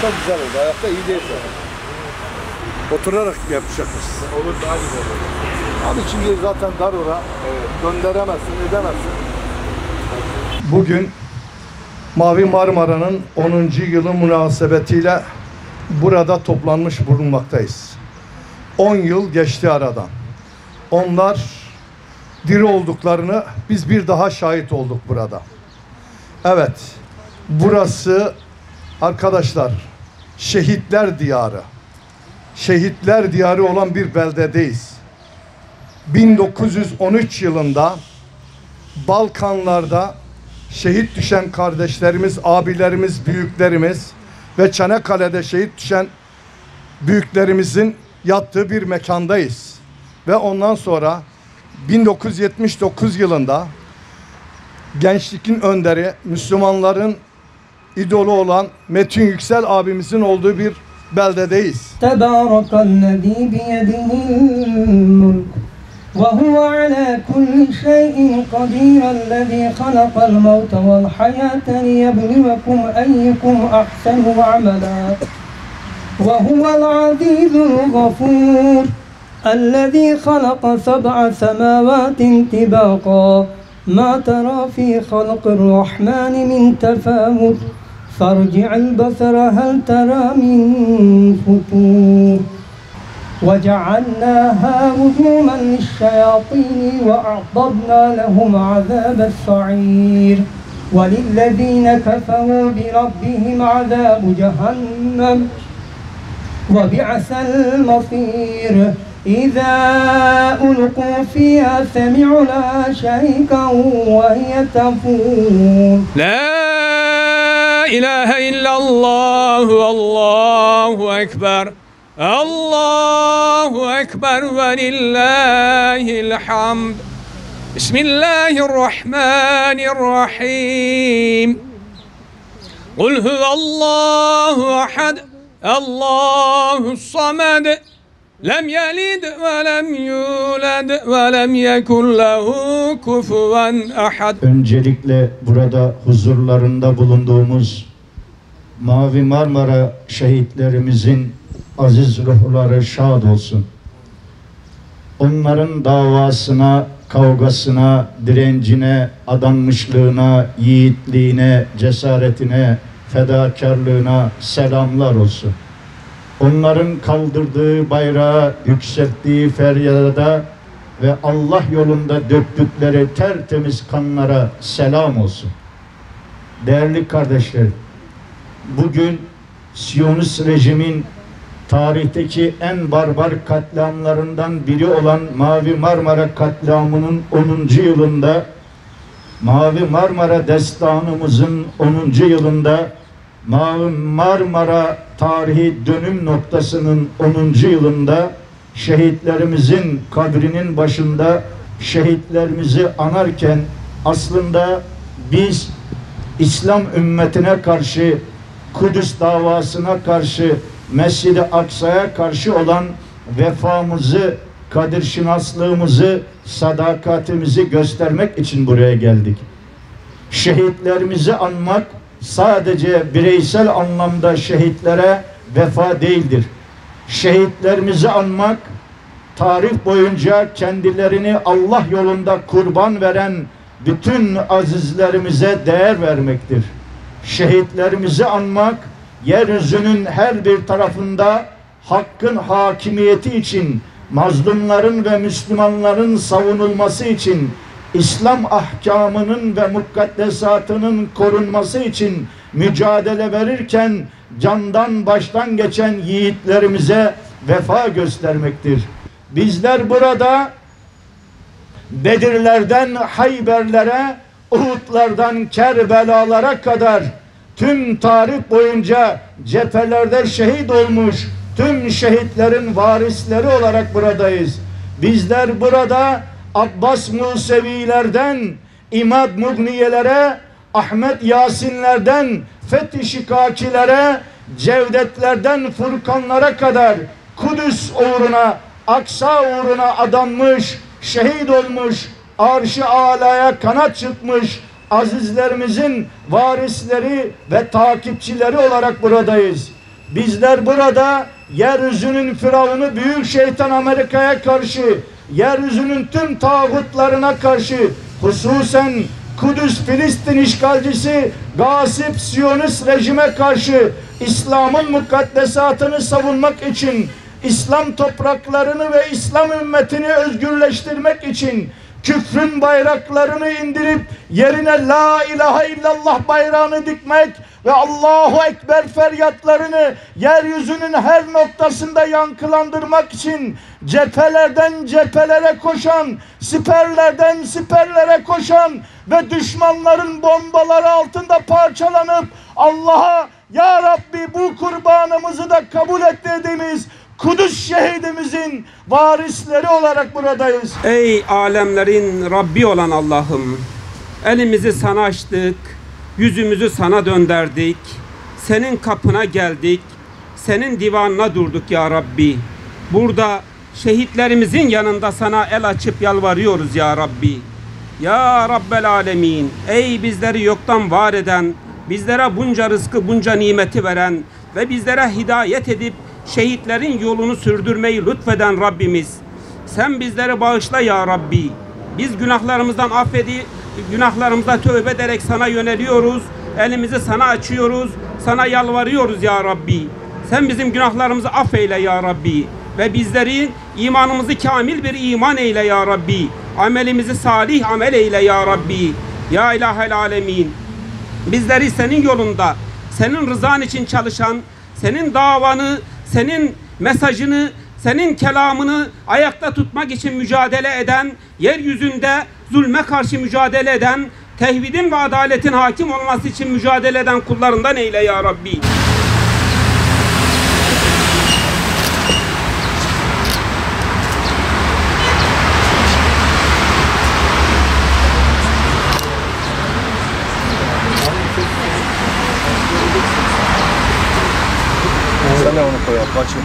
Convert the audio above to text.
Çok güzel oldu. Ayakta iyi değil. Oturarak yapacakmışız. Olur, daha güzel olur. Abi şimdi zaten dar ora. Gönderemezsin, edemezsin. Bugün Mavi Marmara'nın 10. yılı münasebetiyle burada toplanmış bulunmaktayız. 10 yıl geçti aradan. Onlar diri olduklarını biz bir daha şahit olduk burada. Evet, burası arkadaşlar şehitler diyarı. Şehitler diyarı olan bir beldedeyiz. 1913 yılında Balkanlarda şehit düşen kardeşlerimiz, abilerimiz, büyüklerimiz ve Çanakkale'de şehit düşen büyüklerimizin yattığı bir mekandayız. Ve ondan sonra 1979 yılında gençlikin önderi, Müslümanların idolü olan Metin Yüksel abimizin olduğu bir beldedeyiz. Tebârakallezî biyedihil mulk ve huve alâ kulli şeyin kadîrellezî halakal mevte vel hayâte liyebluvekum eyyukum ahsenu amelâ ve huvel azîzul gafûr الذي خلق سبع سماوات طباقا ما ترى في خلق الرحمن من تفاوت فارجع البصر هل ترى من فطور وجعلناها رجوما للشياطين وأعضدنا لهم عذاب السعير وللذين كفروا بربهم عذاب جهنم وبئس المصير إذا ألقوا فيها سمعوا لها شيئا وهي تفور لا إله إلا الله والله أكبر الله أكبر ولله الحمد بسم الله الرحمن الرحيم قل هو الله أحد الله الصمد لم يلد ولم يولد ولم يكن له كفوا أحد. Öncelikle burada huzurlarında bulunduğumuz Mavi Marmara şehitlerimizin aziz ruhları şad olsun. Onların davasına, kavgasına, direncine, adanmışlığına, yiğitliğine, cesaretine, fedakarlığına selamlar olsun. Onların kaldırdığı bayrağı, yükselttiği feryada ve Allah yolunda döktükleri tertemiz kanlara selam olsun. Değerli kardeşlerim, bugün Siyonist rejimin tarihteki en barbar katliamlarından biri olan Mavi Marmara katliamının 10. yılında, Mavi Marmara destanımızın 10. yılında, Mavi Marmara tarihi dönüm noktasının 10. yılında şehitlerimizin kabrinin başında şehitlerimizi anarken aslında biz İslam ümmetine karşı, Kudüs davasına karşı, Mescid-i Aksa'ya karşı olan vefamızı, kadirşinaslığımızı, sadakatimizi göstermek için buraya geldik. Şehitlerimizi anmak sadece bireysel anlamda şehitlere vefa değildir. Şehitlerimizi anmak, tarih boyunca kendilerini Allah yolunda kurban veren bütün azizlerimize değer vermektir. Şehitlerimizi anmak, yeryüzünün her bir tarafında hakkın hakimiyeti için, mazlumların ve Müslümanların savunulması için, İslam ahkamının ve mukaddesatının korunması için mücadele verirken candan baştan geçen yiğitlerimize vefa göstermektir. Bizler burada Bedirlerden Hayberlere, Uhudlardan Kerbelalara kadar tüm tarih boyunca cephelerde şehit olmuş tüm şehitlerin varisleri olarak buradayız. Bizler burada Abbas Musevilerden İmad Mugniyelere, Ahmet Yasinlerden Fethi Şikakilere, Cevdetlerden Furkanlara kadar Kudüs uğruna, Aksa uğruna adanmış, şehit olmuş, arş-ı alaya kanat çıkmış azizlerimizin varisleri ve takipçileri olarak buradayız. Bizler burada yeryüzünün firavunu büyük şeytan Amerika'ya karşı, yeryüzünün tüm tağutlarına karşı, hususen Kudüs Filistin işgalcisi gasip Siyonist rejime karşı İslam'ın mukaddesatını savunmak için, İslam topraklarını ve İslam ümmetini özgürleştirmek için küfrün bayraklarını indirip yerine La ilahe illallah bayrağını dikmek ve Allahu Ekber feryatlarını yeryüzünün her noktasında yankılandırmak için cephelerden cephelere koşan, siperlerden siperlere koşan ve düşmanların bombaları altında parçalanıp Allah'a Ya Rabbi bu kurbanımızı da kabul et dediğimiz Kudüs şehidimizin varisleri olarak buradayız. Ey alemlerin Rabbi olan Allah'ım, elimizi sana açtık, yüzümüzü sana döndürdük, senin kapına geldik, senin divanına durduk ya Rabbi. Burada şehitlerimizin yanında sana el açıp yalvarıyoruz ya Rabbi. Ya Rabbel Alemin, ey bizleri yoktan var eden, bizlere bunca rızkı, bunca nimeti veren ve bizlere hidayet edip şehitlerin yolunu sürdürmeyi lütfeden Rabbimiz, sen bizleri bağışla ya Rabbi. Biz günahlarımızdan günahlarımıza tövbe ederek sana yöneliyoruz. Elimizi sana açıyoruz. Sana yalvarıyoruz ya Rabbi. Sen bizim günahlarımızı affeyle ya Rabbi. Ve bizleri imanımızı kamil bir iman eyle ya Rabbi. Amelimizi salih amel eyle ya Rabbi. Ya İlahel Alemin. Bizleri senin yolunda, senin rızan için çalışan, senin davanı, senin mesajını, senin kelamını ayakta tutmak için mücadele eden, yeryüzünde zulme karşı mücadele eden, tevhidin ve adaletin hakim olması için mücadele eden kullarından eyle ya Rabbi. Sen de onu koy. Açın.